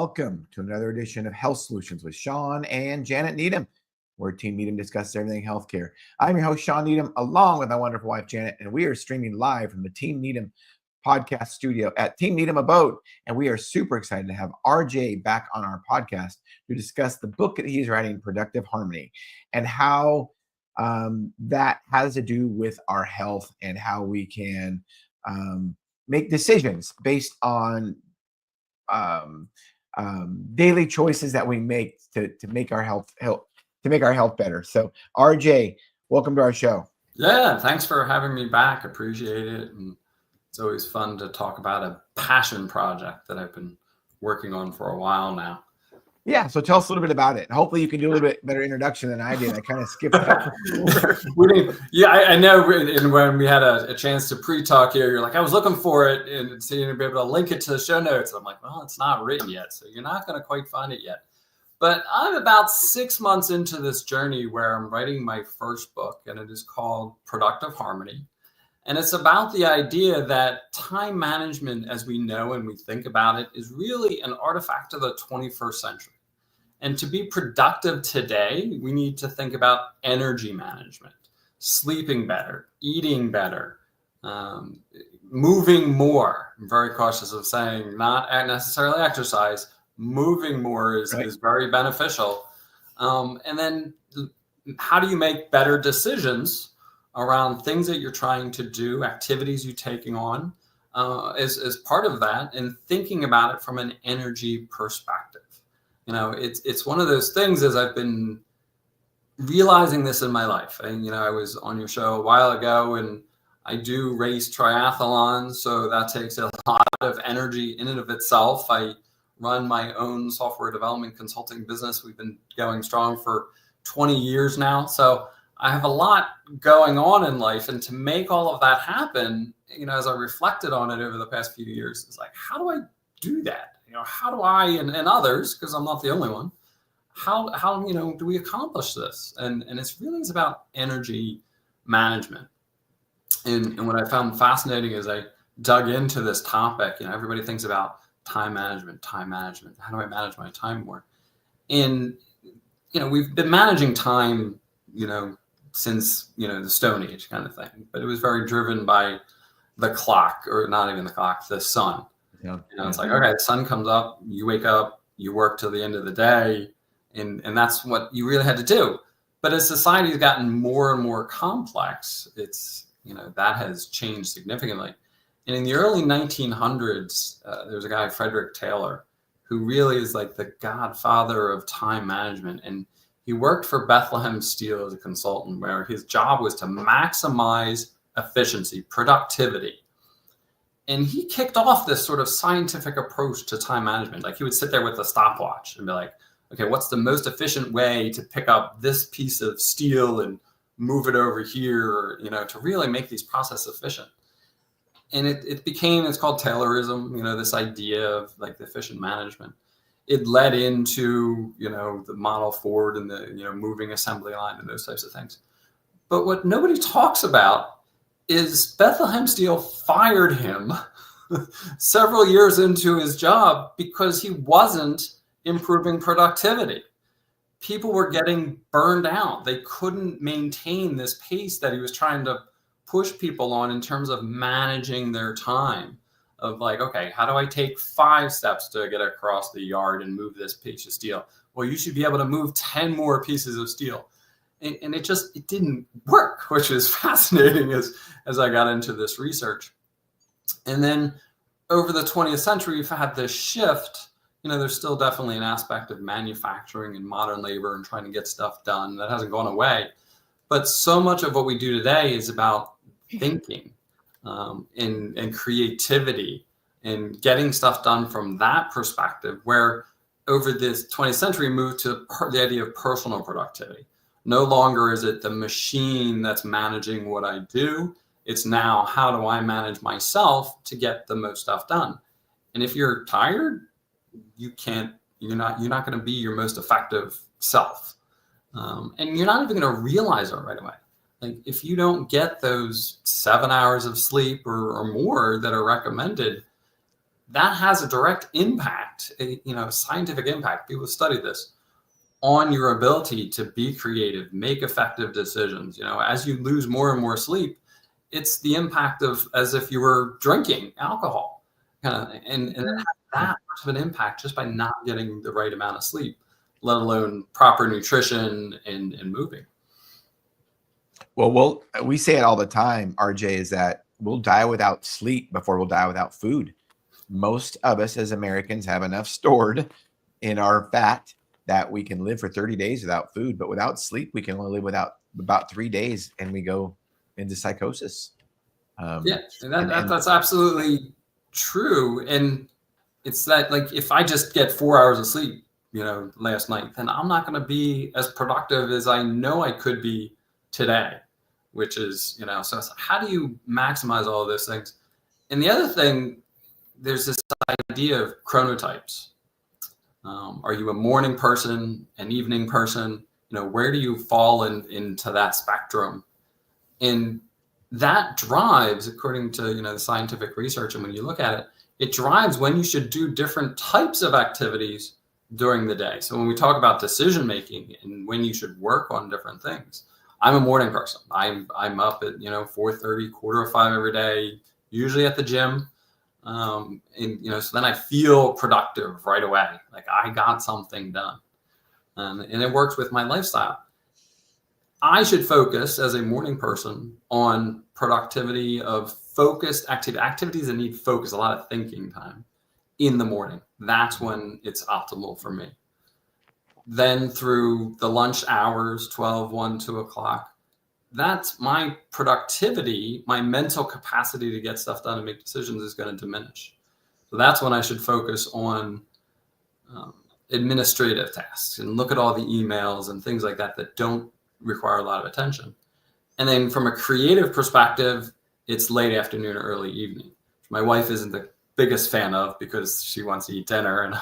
welcome to another edition of Health Solutions with Shawn and Janet Needham, where Team Needham discusses everything healthcare. I'm your host, Shawn Needham, along with my wonderful wife, Janet, and we are streaming live from the Team Needham podcast studio at Team Needham Abode. And we are super excited to have RJ back on our podcast to discuss the book that he's writing, Productive Harmony, and how that has to do with our health and how we can make decisions based on daily choices that we make to make our health better. So RJ, welcome to our show. Yeah, thanks for having me back. Appreciate it. And it's always fun to talk about a passion project that I've been working on for a while now. Yeah, so tell us a little bit about it. Hopefully you can do a little bit better introduction than I did. I kind of skipped that. I know. And when we had a chance to pre-talk here, you're like, I was looking for it and seeing to be able to link it to the show notes. I'm like, well, it's not written yet, so you're not going to quite find it yet. But I'm about 6 months into this journey where I'm writing my first book, and it is called Productive Harmony. And it's about the idea that time management, as we know and we think about it, is really an artifact of the 21st century. And to be productive today, we need to think about energy management, sleeping better, eating better, moving more. I'm very cautious of saying not necessarily exercise. Moving more is very beneficial. And then how do you make better decisions around things that you're trying to do, activities you're taking on as part of that, and thinking about it from an energy perspective. You know, it's one of those things as I've been realizing this in my life. And, you know, I was on your show a while ago and I do race triathlons. So that takes a lot of energy in and of itself. I run my own software development consulting business. We've been going strong for 20 years now. So I have a lot going on in life. And to make all of that happen, you know, as I reflected on it over the past few years, it's like, how do I do that? You know, how do I and others, because I'm not the only one, how you know, do we accomplish this? And it's about energy management. And what I found fascinating as I dug into this topic, you know, everybody thinks about time management. How do I manage my time more? And, you know, we've been managing time, you know, since, you know, the Stone Age kind of thing, but it was very driven by the clock, or not even the clock, the sun. Yeah. You know, it's like, okay, the sun comes up, you wake up, you work till the end of the day, and that's what you really had to do. But as society has gotten more and more complex, it's, you know, that has changed significantly. And in the early 1900s, there was a guy, Frederick Taylor, who really is like the godfather of time management. And he worked for Bethlehem Steel as a consultant, where his job was to maximize efficiency, productivity. And he kicked off this sort of scientific approach to time management. Like, he would sit there with a stopwatch and be like, okay, what's the most efficient way to pick up this piece of steel and move it over here, or, you know, to really make these processes efficient. And it became, it's called Taylorism, you know, this idea of like the efficient management. It led into, you know, the Model Ford and the, you know, moving assembly line and those types of things. But what nobody talks about is Bethlehem Steel fired him several years into his job because he wasn't improving productivity. People were getting burned out. They couldn't maintain this pace that he was trying to push people on in terms of managing their time, of like, okay, how do I take 5 steps to get across the yard and move this piece of steel? Well, you should be able to move 10 more pieces of steel. And it didn't work, which is fascinating as I got into this research. And then over the 20th century, we've had this shift. You know, there's still definitely an aspect of manufacturing and modern labor and trying to get stuff done that hasn't gone away. But so much of what we do today is about thinking and creativity and getting stuff done from that perspective, where over this 20th century moved to the idea of personal productivity. No longer is it the machine that's managing what I do. It's now, how do I manage myself to get the most stuff done? And if you're tired, you're not going to be your most effective self. And you're not even going to realize it right away. Like, if you don't get those 7 hours of sleep or more that are recommended, that has a direct impact, scientific impact. People study this on your ability to be creative, make effective decisions. As you lose more and more sleep, it's the impact of as if you were drinking alcohol, and it has that much of an impact just by not getting the right amount of sleep, let alone proper nutrition and moving. Well, we say it all the time, RJ, is that we'll die without sleep before we'll die without food. Most of us as Americans have enough stored in our fat that we can live for 30 days without food, but without sleep, we can only live without about 3 days, and we go into psychosis. That's absolutely true. And it's that, like, if I just get 4 hours of sleep, last night, then I'm not going to be as productive as I know I could be today, which is, so it's how do you maximize all of those things? And the other thing, there's this idea of chronotypes. Are you a morning person, an evening person? Where do you fall into that spectrum? And that drives, according to, the scientific research, and when you look at it, it drives when you should do different types of activities during the day. So when we talk about decision making and when you should work on different things, I'm a morning person. I'm up at 4:30, 4:45 every day, usually at the gym. So then I feel productive right away. Like I got something done. And it works with my lifestyle. I should focus as a morning person on productivity of focused activities that need focus, a lot of thinking time in the morning. That's when it's optimal for me. Then through the lunch hours, 12, 1, 2 o'clock, that's my productivity, my mental capacity to get stuff done and make decisions is going to diminish. So that's when I should focus on administrative tasks and look at all the emails and things like that that don't require a lot of attention. And then from a creative perspective, it's late afternoon or early evening. My wife isn't the biggest fan of because she wants to eat dinner, and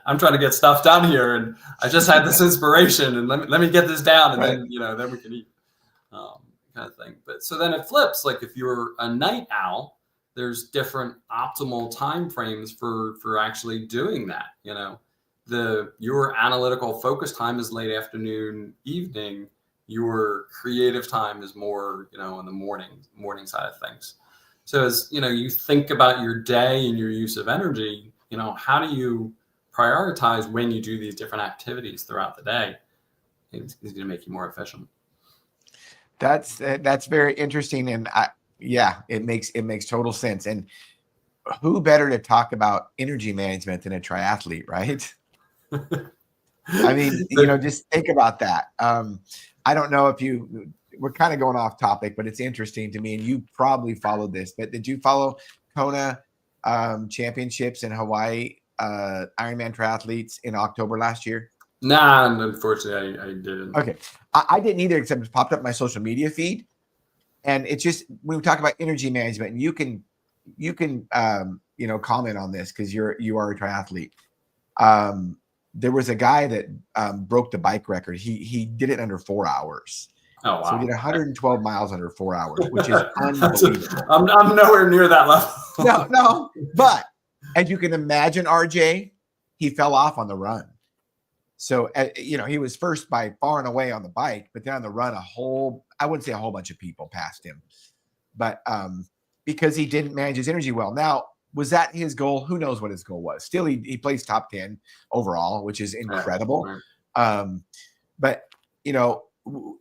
I'm trying to get stuff done here, and I just had this inspiration, and let me get this down, and then then we can eat, kind of thing. But so then it flips. Like if you're a night owl, there's different optimal time frames for actually doing that. Your analytical focus time is late afternoon, evening. Your creative time is more, in the morning side of things. So as you think about your day and your use of energy, how do you prioritize when you do these different activities throughout the day? It's going to make you more efficient. That's very interesting, and it makes total sense. And who better to talk about energy management than a triathlete, right? I mean, just think about that. I don't know if we're kind of going off topic, but it's interesting to me, and you probably followed this, but did you follow Kona championships in Hawaii, Ironman triathletes in October last year? Nah, unfortunately, I didn't. Okay. I didn't either, except it popped up my social media feed. And it's just, when we talk about energy management, and you can comment on this because you are a triathlete. There was a guy that broke the bike record. He did it under 4 hours. Oh, wow. So he did 112 miles under 4 hours, which is unbelievable. I'm nowhere near that level. No. But as you can imagine, RJ, he fell off on the run. So, he was first by far and away on the bike, but then on the run, I wouldn't say a whole bunch of people passed him, but because he didn't manage his energy well. Now, was that his goal? Who knows what his goal was? Still, he plays top 10 overall, which is incredible. But,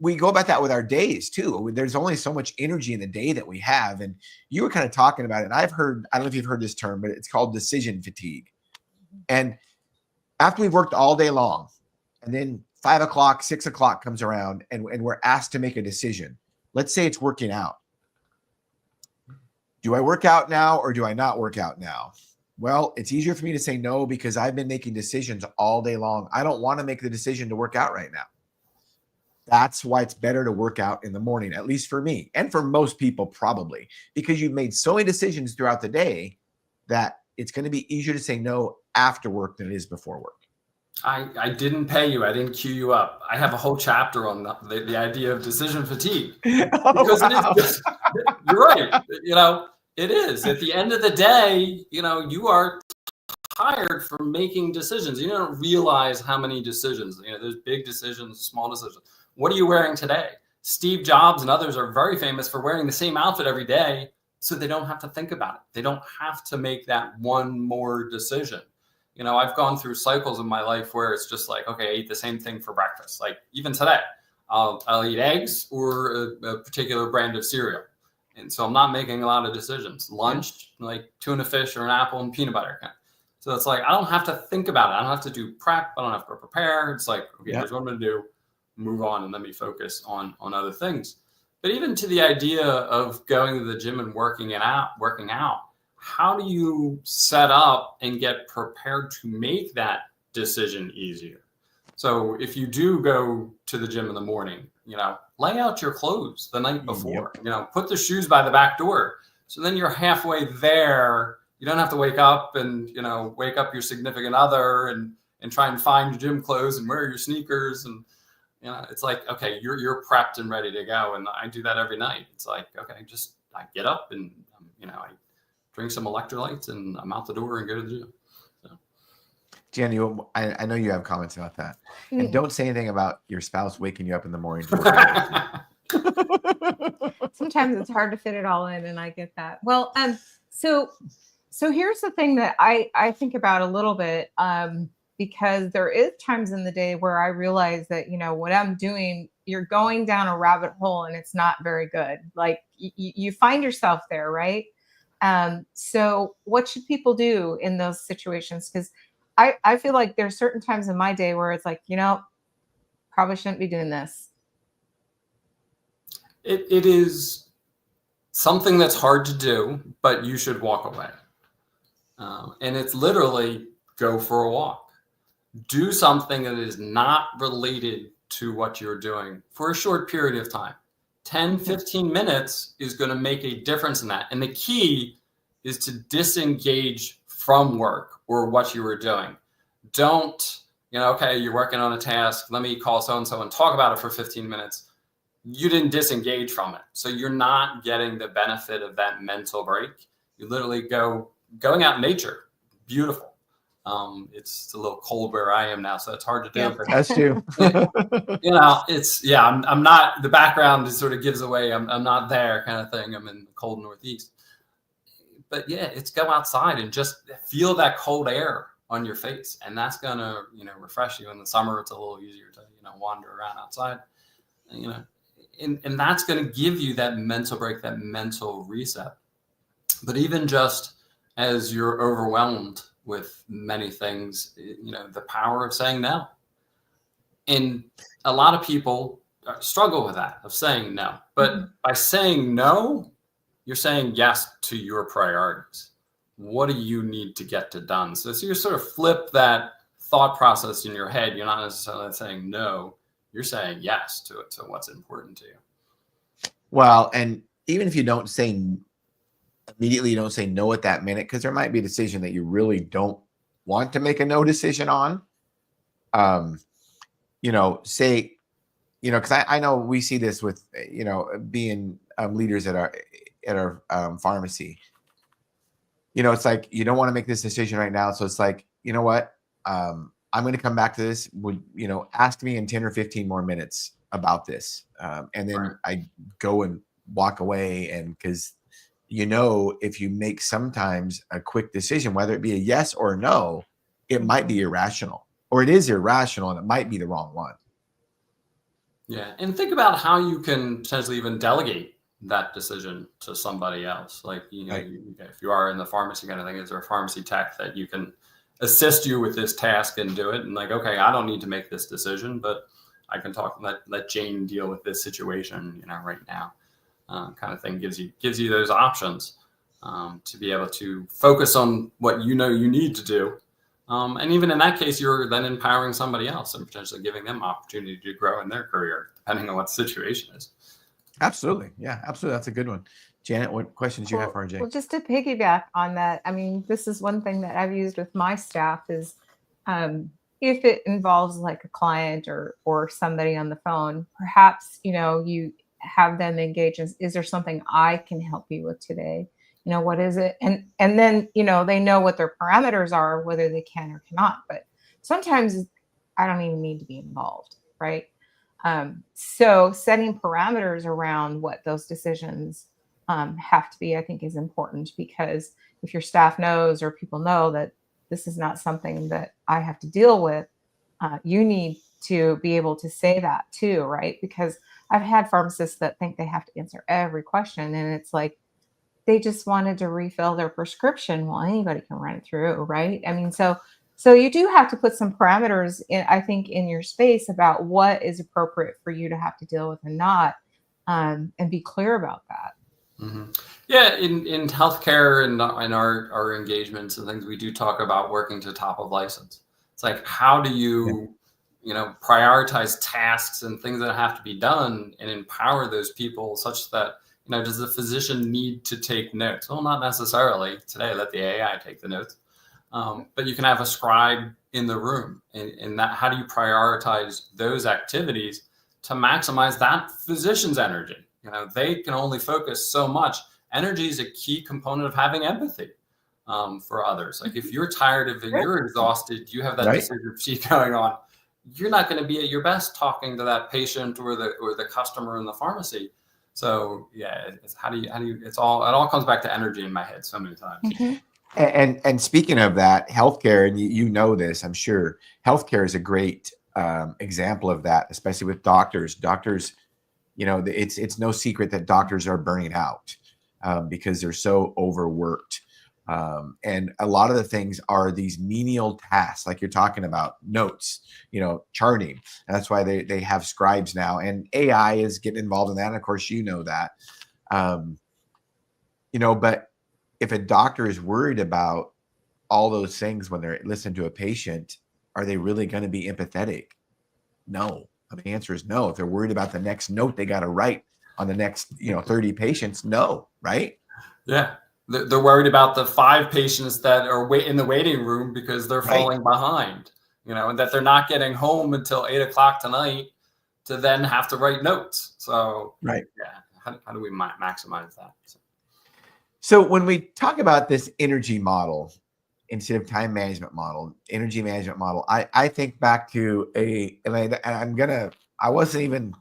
we go about that with our days too. There's only so much energy in the day that we have. And you were kind of talking about it. And I don't know if you've heard this term, but it's called decision fatigue. And after we've worked all day long, and then 5 o'clock, 6 o'clock comes around, and we're asked to make a decision. Let's say it's working out. Do I work out now or do I not work out now? Well, it's easier for me to say no because I've been making decisions all day long. I don't want to make the decision to work out right now. That's why it's better to work out in the morning, at least for me and for most people probably, because you've made so many decisions throughout the day that it's going to be easier to say no after work than it is before work. I didn't pay you. I didn't cue you up. I have a whole chapter on the idea of decision fatigue. Because you're right. It is. At the end of the day, you are tired from making decisions. You don't realize how many decisions, there's big decisions, small decisions. What are you wearing today? Steve Jobs and others are very famous for wearing the same outfit every day, so they don't have to think about it. They don't have to make that one more decision. I've gone through cycles in my life where it's just like, okay, I eat the same thing for breakfast. Like even today, I'll eat eggs or a particular brand of cereal. And so I'm not making a lot of decisions. Lunch, like tuna fish or an apple and peanut butter. So it's like, I don't have to think about it. I don't have to do prep. I don't have to prepare. It's like, okay, here's what I'm going to do. Move on and let me focus on other things. But even to the idea of going to the gym and working out, how do you set up and get prepared to make that decision easier? So if you do go to the gym in the morning, lay out your clothes the night before, put the shoes by the back door. So then you're halfway there. You don't have to wake up and, wake up your significant other and try and find your gym clothes and wear your sneakers. And, it's like, okay, you're prepped and ready to go. And I do that every night. It's like, okay, I get up and, I drink some electrolytes and I'm out the door and go to the gym. So. Jen, I know you have comments about that. And don't say anything about your spouse waking you up in the morning. Sometimes it's hard to fit it all in, and I get that. Well, so here's the thing that I think about a little bit, because there is times in the day where I realize that, what I'm doing, you're going down a rabbit hole and it's not very good. Like you find yourself there, right? So what should people do in those situations? Because I feel like there's certain times in my day where it's like, probably shouldn't be doing this. It is something that's hard to do, but you should walk away. And it's literally go for a walk. Do something that is not related to what you're doing for a short period of time. 10, 15 minutes is going to make a difference in that. And the key is to disengage from work or what you were doing. Don't, okay, you're working on a task. Let me call so-and-so and talk about it for 15 minutes. You didn't disengage from it. So you're not getting the benefit of that mental break. You literally going out in nature. Beautiful. It's a little cold where I am now, so it's hard to do. Yeah, that's true. I'm not, the background sort of gives away. I'm not there kind of thing. I'm in the cold Northeast. But yeah, it's go outside and just feel that cold air on your face. And that's going to, refresh you. In the summer, it's a little easier to, wander around outside, and that's going to give you that mental break, that mental reset. But even just as you're overwhelmed with many things, the power of saying no. And a lot of people struggle with that, of saying no. But by saying no, you're saying yes to your priorities. What do you need to get done? So you sort of flip that thought process in your head. You're not necessarily saying no. You're saying yes to it, to what's important to you. Well, and even if you don't say immediately, you don't say no at that minute, because there might be a decision that you really don't want to make a no decision on. Say, because I know we see this with, being leaders at our pharmacy. It's like, you don't want to make this decision right now. So it's like, you know what? I'm going to come back to this. Would, ask me in 10 or 15 more minutes about this. And then I go and walk away. And because, if you make sometimes a quick decision, whether it be a yes or a no, it might be irrational, or it is irrational and it might be the wrong one. Yeah. And think about how you can potentially even delegate that decision to somebody else. Like, if you are in the pharmacy kind of thing, is there a pharmacy tech that you can assist you with this task and do it? And like, okay, I don't need to make this decision, but I can let Jane deal with this situation, right now. Kind of thing gives you those options to be able to focus on what you need to do. And even in that case, you're then empowering somebody else and potentially giving them opportunity to grow in their career, depending on what the situation is. Absolutely. Yeah, absolutely. That's a good one. Janet, what questions do you have for RJ? Well, just to piggyback on that, I mean, this is one thing that I've used with my staff is if it involves like a client or somebody on the phone, perhaps, you have them engage in, is there something I can help you with today? what is it? And then, they know what their parameters are, whether they can or cannot. But sometimes I don't even need to be involved, right? So setting parameters around what those decisions have to be, I think, is important, because if your staff knows or people know that this is not something that I have to deal with, you need to be able to say that too, right? Because I've had pharmacists that think they have to answer every question, and it's like they just wanted to refill their prescription. Well, anybody can run it through, right? I mean, so you do have to put some parameters in, I think, in your space about what is appropriate for you to have to deal with and not, and be clear about that. Mm-hmm. Yeah, in healthcare and in our engagements and things, we do talk about working to top of license. It's like, how do you, prioritize tasks and things that have to be done and empower those people such that, does the physician need to take notes? Well, not necessarily. Today, let the AI take the notes. But you can have a scribe in the room, and that, how do you prioritize those activities to maximize that physician's energy? They can only focus so much. Energy is a key component of having empathy for others. Like, if you're tired of it, you're exhausted, you have that decision fatigue going on, you're not going to be at your best talking to that patient or the customer in the pharmacy. So yeah, it's how do you it all comes back to energy in my head so many times. Mm-hmm. And speaking of that, healthcare, and you know this, I'm sure, healthcare is a great example of that, especially with doctors. Doctors, it's no secret that doctors are burning out because they're so overworked. And a lot of the things are these menial tasks, like you're talking about, notes, charting. And that's why they have scribes now, and AI is getting involved in that. And of course, that, but if a doctor is worried about all those things when they're listening to a patient, are they really going to be empathetic? No. The answer is no. If they're worried about the next note they got to write on the next, 30 patients, no, right? Yeah. They're worried about the 5 patients that are in the waiting room because they're falling behind, and that they're not getting home until 8 o'clock tonight to then have to write notes. So, yeah, how do we maximize that? So when we talk about this energy model instead of time management model, energy management model, I think back to I wasn't even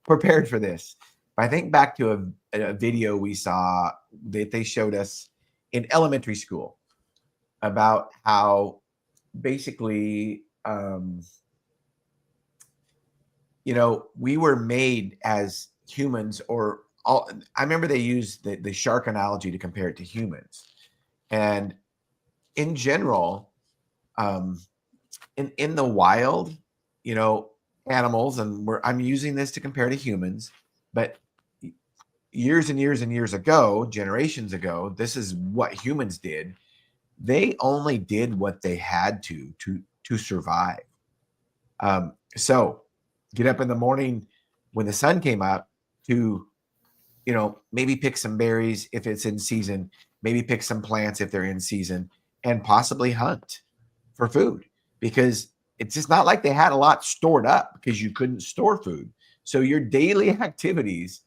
prepared for this, but I think back to a video we saw that they showed us in elementary school about how basically, we were made as humans, I remember they used the shark analogy to compare it to humans. And in general, in the wild, animals, and I'm using this to compare to humans, but years and years and years ago, generations ago, this is what humans did. They only did what they had to survive. So get up in the morning when the sun came up to, maybe pick some berries if it's in season, maybe pick some plants if they're in season, and possibly hunt for food, because it's just not like they had a lot stored up because you couldn't store food. So your daily activities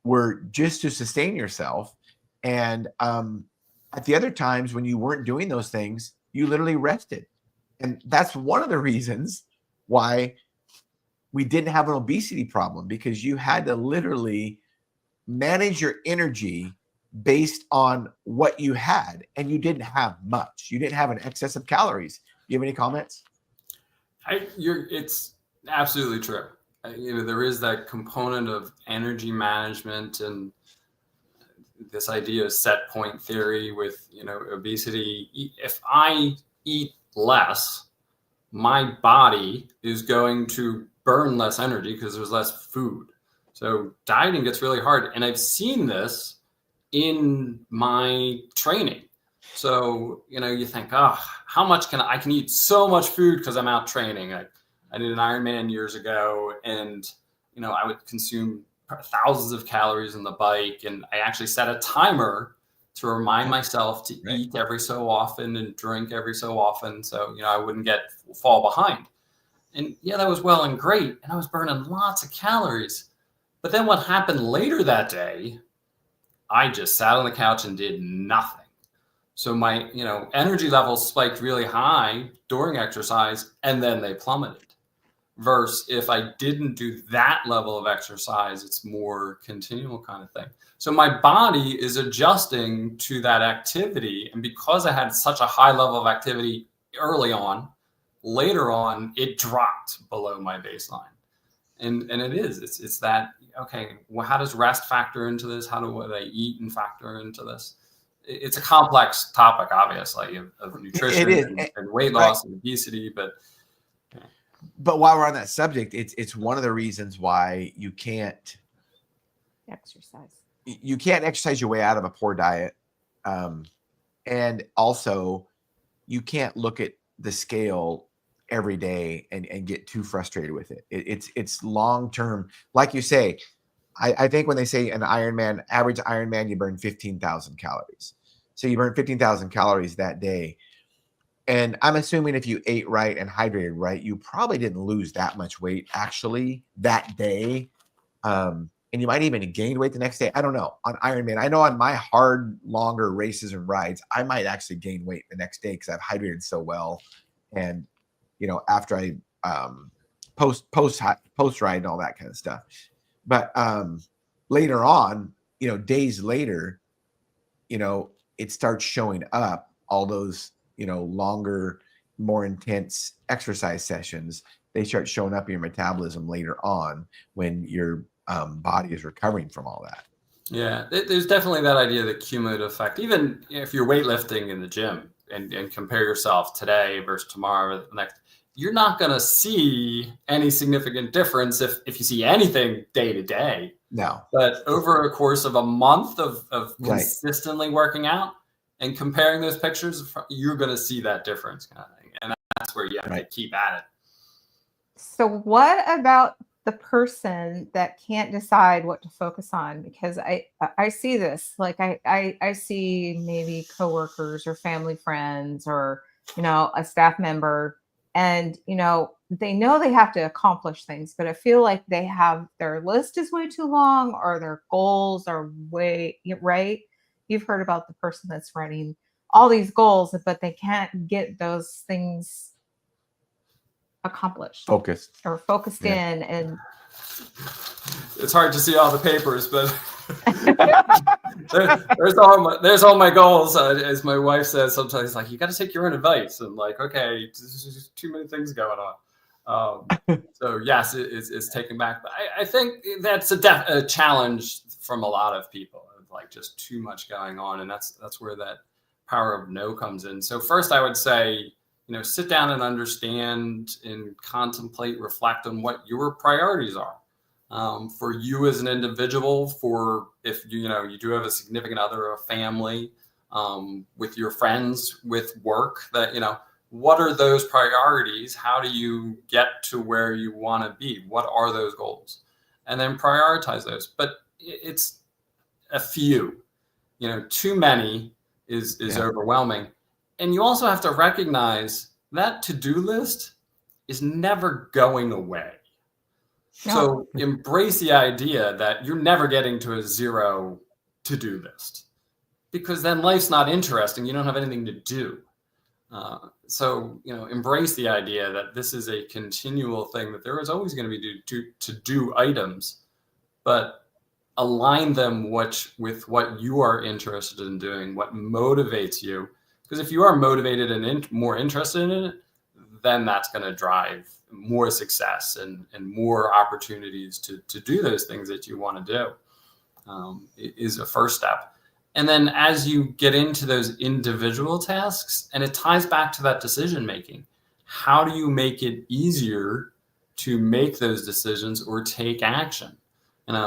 were just to sustain yourself. And at the other times when you weren't doing those things, you literally rested. And that's one of the reasons why we didn't have an obesity problem, because you had to literally manage your energy based on what you had, and you didn't have much. You didn't have an excess of calories. Do you have any comments? It's absolutely true. There is that component of energy management and this idea of set point theory with, obesity. If I eat less, my body is going to burn less energy because there's less food. So dieting gets really hard. And I've seen this in my training. So, you think, how much I can eat so much food because I'm out training. I did an Ironman years ago, and, I would consume thousands of calories on the bike. And I actually set a timer to remind myself to eat every so often and drink every so often. So, I wouldn't fall behind. And yeah, that was well and great. And I was burning lots of calories. But then what happened later that day, I just sat on the couch and did nothing. So my, energy levels spiked really high during exercise, and then they plummeted. Versus if I didn't do that level of exercise, it's more continual kind of thing. So my body is adjusting to that activity. And because I had such a high level of activity early on, later on, it dropped below my baseline. And it's that, okay, well, how does rest factor into this? How do what I eat and factor into this? It's a complex topic, obviously, of nutrition and weight loss and obesity, But while we're on that subject, it's one of the reasons why you can't exercise. You can't exercise your way out of a poor diet. And also you can't look at the scale every day and get too frustrated with it. It's long-term. Like you say, I think when they say an average Ironman, you burn 15,000 calories. So you burn 15,000 calories that day. And I'm assuming if you ate right and hydrated right, you probably didn't lose that much weight actually that day. And you might even have gained weight the next day. I don't know. On Ironman, I know on my hard, longer races and rides, I might actually gain weight the next day because I've hydrated so well. And, after I post ride and all that kind of stuff. But later on, days later, it starts showing up, all those longer, more intense exercise sessions. They start showing up in your metabolism later on when your body is recovering from all that. Yeah, there's definitely that idea of the cumulative effect. Even if you're weightlifting in the gym and compare yourself today versus tomorrow or the next, you're not going to see any significant difference if you see anything day to day. No. But over a course of a month of Right. consistently working out and comparing those pictures, you're going to see that difference kind of thing. And that's where you have to keep at it. So what about the person that can't decide what to focus on? Because I see this, like I see maybe coworkers or family friends or, a staff member, and, they know they have to accomplish things, but I feel like their list is way too long or their goals are right. You've heard about the person that's running all these goals, but they can't get those things accomplished, Focused in. And it's hard to see all the papers, but there's all my goals. As my wife says sometimes, like, you got to take your own advice. And like, okay, there's just too many things going on. So yes, it's taken back. But I think that's a challenge from a lot of people, like just too much going on. And that's where that power of no comes in. So first I would say, sit down and understand and contemplate, reflect on what your priorities are. For you as an individual, for if you do have a significant other or a family, with your friends, with work, that, what are those priorities? How do you get to where you want to be? What are those goals? And then prioritize those. But it's a few, too many is overwhelming. And you also have to recognize that to-do list is never going away. No. So embrace the idea that you're never getting to a zero to-do list, because then life's not interesting. You don't have anything to do. So embrace the idea that this is a continual thing, that there is always going to be to-do items, but align them with what you are interested in doing, what motivates you. Because if you are motivated and more interested in it, then that's going to drive more success and more opportunities to do those things that you want to do. Is a first step. And then as you get into those individual tasks, and it ties back to that decision making, how do you make it easier to make those decisions or take action?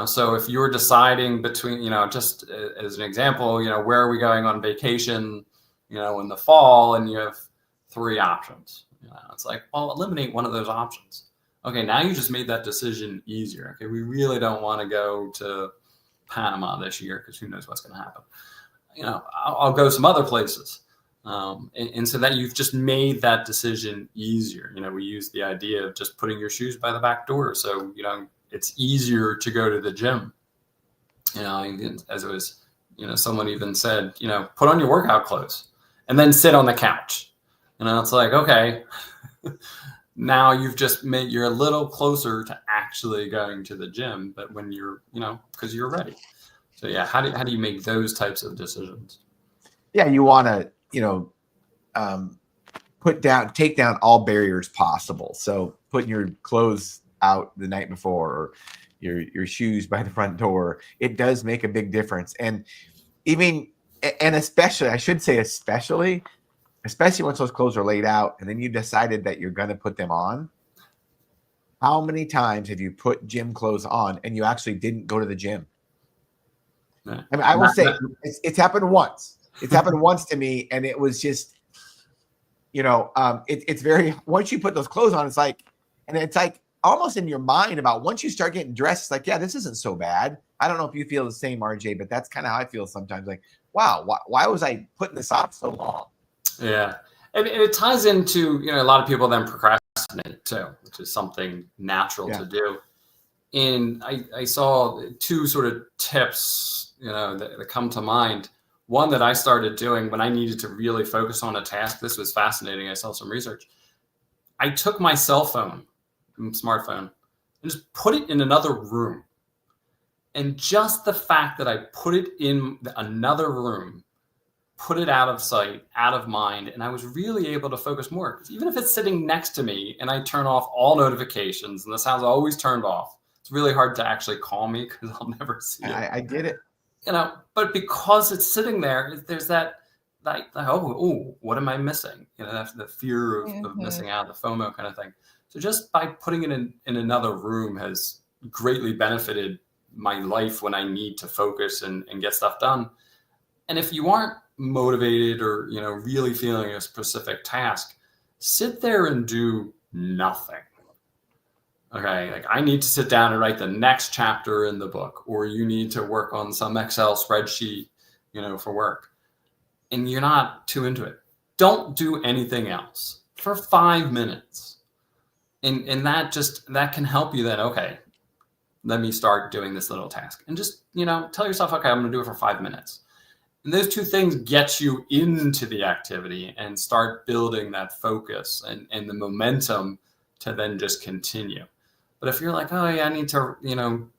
So if you're deciding between, just as an example, where are we going on vacation, in the fall, and you have 3 options. It's like, well, eliminate one of those options. Okay, now you just made that decision easier. Okay, we really don't want to go to Panama this year because who knows what's going to happen. I'll go some other places. And so that you've just made that decision easier. We use the idea of just putting your shoes by the back door. So, it's easier to go to the gym, as it was someone even said, put on your workout clothes and then sit on the couch. It's like, okay, now you're a little closer to actually going to the gym, but when you're, because you're ready. So yeah, how do you make those types of decisions? Yeah, you want to, take down all barriers possible. So putting your clothes out the night before, or your shoes by the front door, it does make a big difference. And especially, I should say, especially once those clothes are laid out and then you decided that you're going to put them on. How many times have you put gym clothes on and you actually didn't go to the gym? I mean, I will say it's happened once. It's happened once to me, and it was just, it's very, once you put those clothes on, it's like almost in your mind about once you start getting dressed, it's like, yeah, this isn't so bad. I don't know if you feel the same, RJ, but that's kind of how I feel sometimes. Like, wow, why was I putting this off so long? Yeah. And it ties into, a lot of people then procrastinate too, which is something natural to do. And I saw two sort of tips, that come to mind. One that I started doing when I needed to really focus on a task. This was fascinating. I saw some research. I took my cell phone, smartphone, and just put it in another room. And just the fact that I put it in another room, put it out of sight, out of mind, and I was really able to focus more. Because even if it's sitting next to me and I turn off all notifications and the sound's always turned off, it's really hard to actually call me because I'll never see it. I get it. But because it's sitting there, there's that what am I missing? That's the fear of missing out, the FOMO kind of thing. So just by putting it in another room has greatly benefited my life when I need to focus and get stuff done. And if you aren't motivated or, really feeling a specific task, sit there and do nothing. Okay, like I need to sit down and write the next chapter in the book, or you need to work on some Excel spreadsheet, for work, and you're not too into it. Don't do anything else for 5 minutes. And that can help you then, okay, let me start doing this little task. And just, tell yourself, okay, I'm going to do it for 5 minutes. And those two things get you into the activity and start building that focus and the momentum to then just continue. But if you're like, oh yeah, I need to,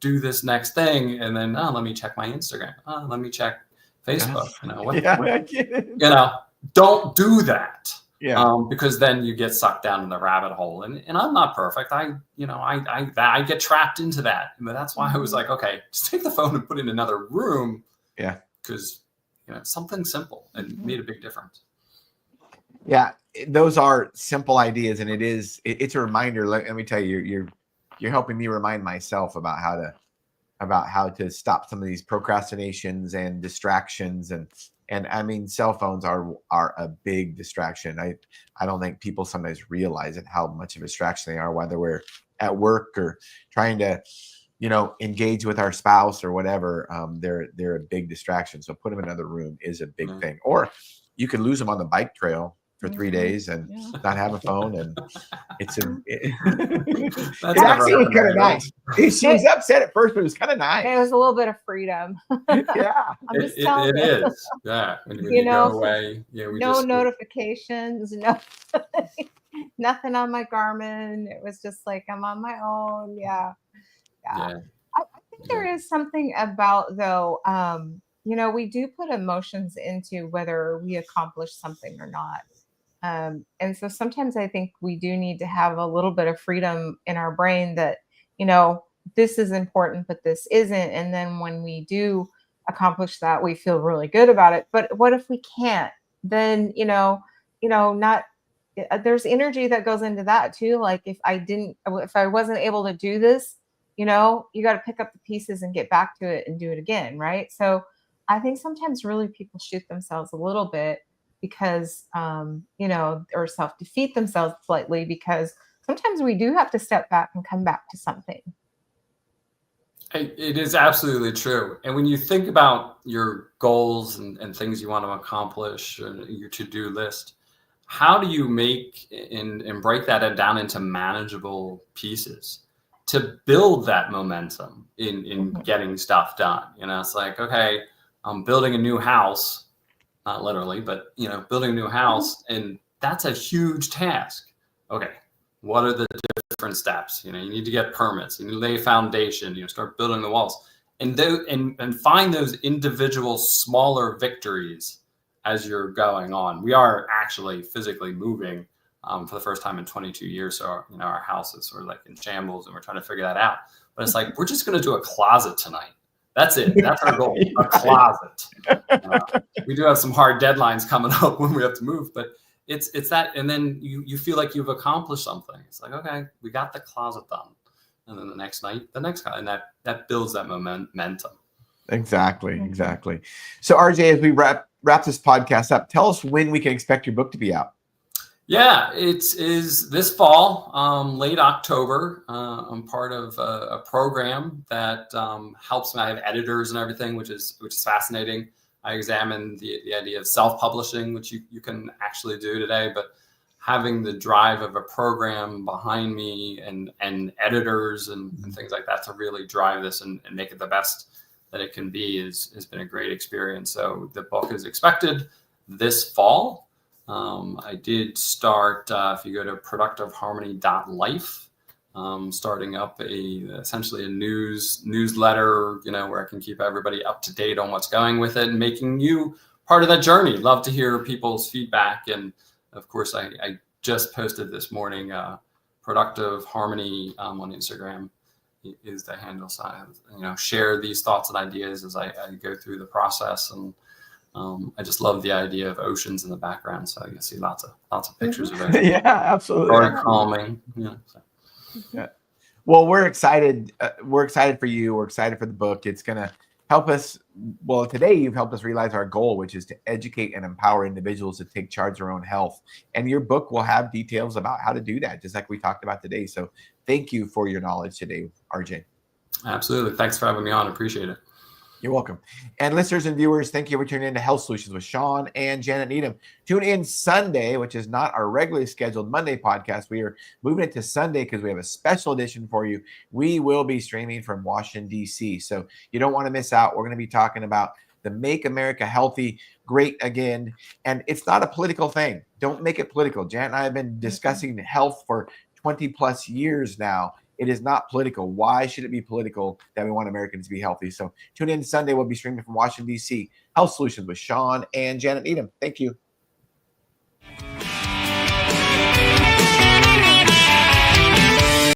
do this next thing, and then let me check my Instagram, let me check Facebook, I get it. Don't do that. Yeah. Because then you get sucked down in the rabbit hole, and I'm not perfect. I get trapped into that, but that's why I was like, okay, just take the phone and put it in another room. Yeah. Because something simple and made a big difference. Yeah, those are simple ideas, and it's a reminder. Let me tell you, you're helping me remind myself about how to stop some of these procrastinations and distractions, and I mean, cell phones are a big distraction. I don't think people sometimes realize it, how much of a distraction they are, whether we're at work or trying to engage with our spouse or whatever. They're a big distraction. So put them in another room is a big thing. Or you can lose them on the bike trail for 3 days and not have a phone, and it's actually kind of nice. She was upset at first, but it was kind of nice. It was a little bit of freedom. Yeah, I'm just telling it is. Yeah, when you go away, no notifications, nothing on my Garmin. It was just like I'm on my own. Yeah. I think there is something about, though, we do put emotions into whether we accomplish something or not. And so sometimes I think we do need to have a little bit of freedom in our brain that, this is important, but this isn't. And then when we do accomplish that, we feel really good about it. But what if we can't? Then, there's energy that goes into that too. Like if I wasn't able to do this, you got to pick up the pieces and get back to it and do it again. Right. So I think sometimes really people shoot themselves a little bit because, or self-defeat themselves slightly, because sometimes we do have to step back and come back to something. It is absolutely true. And when you think about your goals and things you want to accomplish, your to-do list, how do you make and break that down into manageable pieces to build that momentum in getting stuff done? It's like, okay, building a new house, not literally, but building a new house, and that's a huge task. Okay, what are the different steps? You need to get permits, you need to lay a foundation, start building the walls, and find those individual smaller victories as you're going on. We are actually physically moving for the first time in 22 years. So our house is sort of like in shambles, and we're trying to figure that out. But it's like, we're just going to do a closet tonight. That's it. That's our goal. A closet. We do have some hard deadlines coming up when we have to move, but it's that. And then you feel like you've accomplished something. It's like, okay, we got the closet done. And then the next night, the next guy, and that builds that momentum. Exactly. So RJ, as we wrap this podcast up, tell us when we can expect your book to be out. Yeah, it is this fall, late October. I'm part of a program that helps me. I have editors and everything, which is fascinating. I examine the idea of self-publishing, which you can actually do today, but having the drive of a program behind me and editors and things like that to really drive this and make it the best that it can be has been a great experience. So the book is expected this fall. I did start, if you go to productiveharmony.life, starting up essentially a newsletter, where I can keep everybody up to date on what's going with it and making you part of that journey. Love to hear people's feedback. And of course, I just posted this morning, Productive Harmony on Instagram is the handle. So share these thoughts and ideas as I go through the process. And I just love the idea of oceans in the background. So you can see lots of pictures of it. Yeah, absolutely. Very calming. Yeah. Well, we're excited. We're excited for you. We're excited for the book. It's going to help us. Well, today you've helped us realize our goal, which is to educate and empower individuals to take charge of their own health. And your book will have details about how to do that, just like we talked about today. So thank you for your knowledge today, RJ. Absolutely. Thanks for having me on. Appreciate it. You're welcome. And listeners and viewers, thank you for tuning in to Health Solutions with Shawn and Janet Needham. Tune in Sunday, which is not our regularly scheduled Monday podcast. We are moving it to Sunday because we have a special edition for you. We will be streaming from Washington, D.C. So you don't want to miss out. We're going to be talking about the Make America Healthy Great Again. And it's not a political thing. Don't make it political. Janet and I have been discussing health for 20 plus years now. It is not political. Why should it be political that we want Americans to be healthy? So tune in Sunday. We'll be streaming from Washington, D.C. Health Solutions with Shawn and Janet Needham. Thank you.